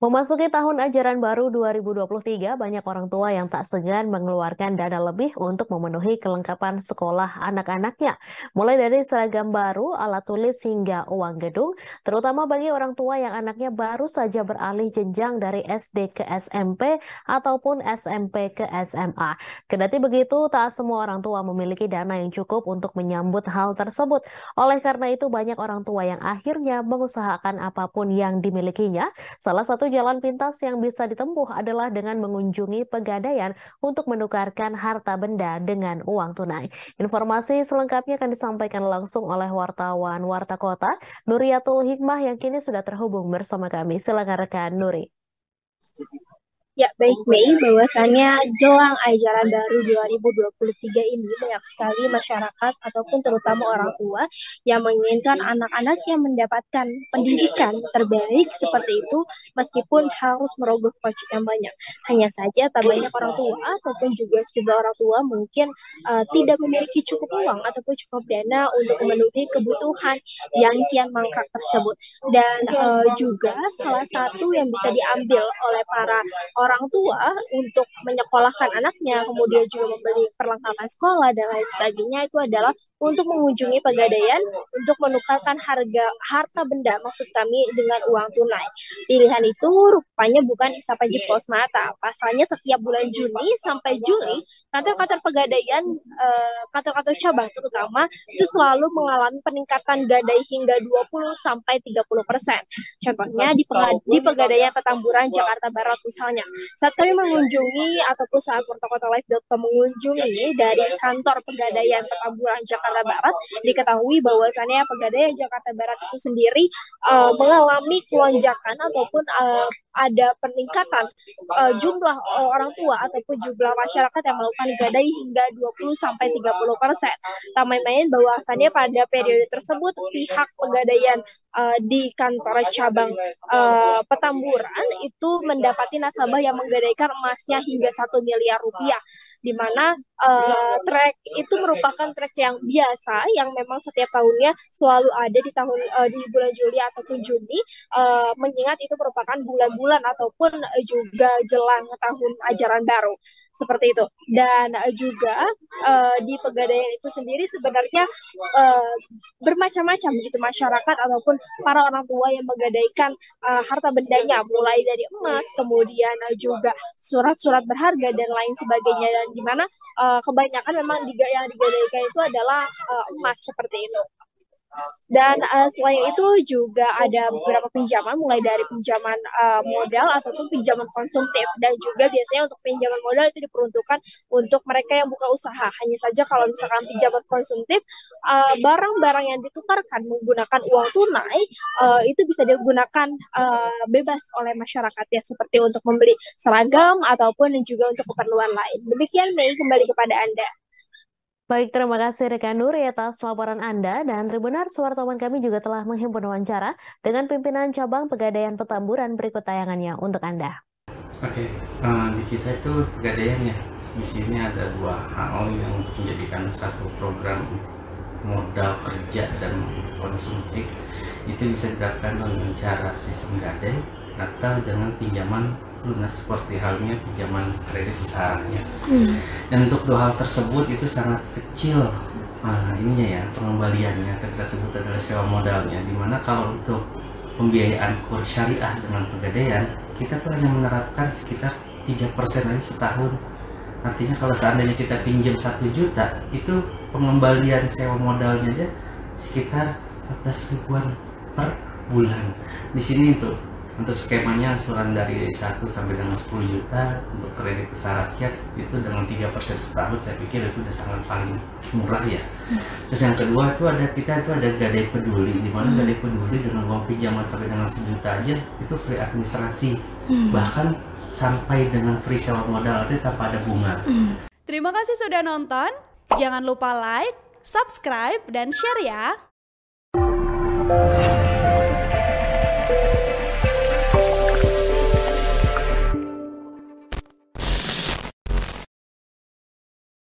Memasuki tahun ajaran baru 2023, banyak orang tua yang tak segan mengeluarkan dana lebih untuk memenuhi kelengkapan sekolah anak-anaknya. Mulai dari seragam baru, alat tulis hingga uang gedung, terutama bagi orang tua yang anaknya baru saja beralih jenjang dari SD ke SMP ataupun SMP ke SMA. Kendati begitu, tak semua orang tua memiliki dana yang cukup untuk menyambut hal tersebut. Oleh karena itu, banyak orang tua yang akhirnya mengusahakan apapun yang dimilikinya. Salah satu jalan pintas yang bisa ditempuh adalah dengan mengunjungi pegadaian untuk menukarkan harta benda dengan uang tunai. Informasi selengkapnya akan disampaikan langsung oleh wartawan Warta Kota, Nuriyatul Hikmah yang kini sudah terhubung bersama kami. Silakan rekan Nuri. Ya, baik Mei, bahwasannya jelang ajaran baru 2023 ini banyak sekali masyarakat ataupun terutama orang tua yang menginginkan anak-anaknya mendapatkan pendidikan terbaik seperti itu meskipun harus merogoh kocek yang banyak. Hanya saja tak banyak orang tua ataupun juga sejumlah orang tua mungkin tidak memiliki cukup uang ataupun cukup dana untuk memenuhi kebutuhan yang kian mangkrak tersebut. Dan juga salah satu yang bisa diambil oleh para orang tua untuk menyekolahkan anaknya, kemudian juga membeli perlengkapan sekolah dan lain sebagainya itu adalah untuk mengunjungi pegadaian untuk menukarkan harta benda maksud kami dengan uang tunai. Pilihan itu rupanya bukan isapa jempol semata. Pasalnya setiap bulan Juni sampai Juli, kantor-kantor pegadaian, kantor-kantor cabang terutama itu selalu mengalami peningkatan gadai hingga 20 sampai 30%. Contohnya di Pegadaian Petamburan Jakarta Barat misalnya. Saat kami mengunjungi ataupun saat portokotalive.com mengunjungi dari kantor Pegadaian Petamburan Jakarta Barat, diketahui bahwasannya Pegadaian Jakarta Barat itu sendiri mengalami lonjakan ataupun ada peningkatan jumlah orang tua ataupun jumlah masyarakat yang melakukan gadai hingga 20 sampai 30%. Tak main-main bahwasannya pada periode tersebut pihak Pegadaian di kantor cabang Petamburan itu mendapati nasabah yang menggadaikan emasnya hingga 1 miliar rupiah, di mana trek itu merupakan trek yang biasa yang memang setiap tahunnya selalu ada di bulan Juli ataupun Juni, mengingat itu merupakan bulan-bulan ataupun juga jelang tahun ajaran baru seperti itu. Dan juga di Pegadaian itu sendiri sebenarnya bermacam-macam begitu masyarakat ataupun para orang tua yang menggadaikan harta bendanya, mulai dari emas, kemudian juga surat-surat berharga dan lain sebagainya, dan di mana kebanyakan memang yang digadaikan itu adalah emas seperti itu. Dan selain itu juga ada beberapa pinjaman, mulai dari pinjaman modal ataupun pinjaman konsumtif, dan juga biasanya untuk pinjaman modal itu diperuntukkan untuk mereka yang buka usaha. Hanya saja kalau misalkan pinjaman konsumtif, barang-barang yang ditukarkan menggunakan uang tunai itu bisa digunakan bebas oleh masyarakat ya, seperti untuk membeli seragam ataupun juga untuk keperluan lain. Demikian Mei, kembali kepada Anda. Baik, terima kasih rekan Nuri atas laporan Anda, dan benar wartawan kami juga telah menghimpun wawancara dengan pimpinan cabang Pegadaian Petamburan. Berikut tayangannya untuk Anda. Oke, di kita itu pegadaian ya. Di sini ada dua hal yang menjadikan satu program modal kerja dan konsumtif itu bisa dilakukan dengan cara sistem gadai atau dengan pinjaman lunak seperti halnya pinjaman kredit usahanya. Dan untuk dua hal tersebut itu sangat kecil ininya ya, pengembaliannya kita sebut adalah sewa modalnya, dimana kalau untuk pembiayaan kur syariah dengan pegadaian kita tuh hanya menerapkan sekitar 3% aja setahun. Artinya kalau seandainya kita pinjam 1 juta itu pengembalian sewa modalnya aja sekitar 14 ribuan per bulan. Di sini tuh untuk skemanya angsuran dari 1 sampai dengan 10 juta untuk kredit usaha rakyat itu dengan 3% setahun, saya pikir itu udah sangat paling murah ya. Terus yang kedua itu kita ada gadai peduli, di mana gadai peduli dengan uang pinjaman sampai dengan 1 juta aja itu free administrasi, bahkan sampai dengan free sewa modal itu tanpa ada bunga. Terima kasih sudah nonton, jangan lupa like, subscribe, dan share ya.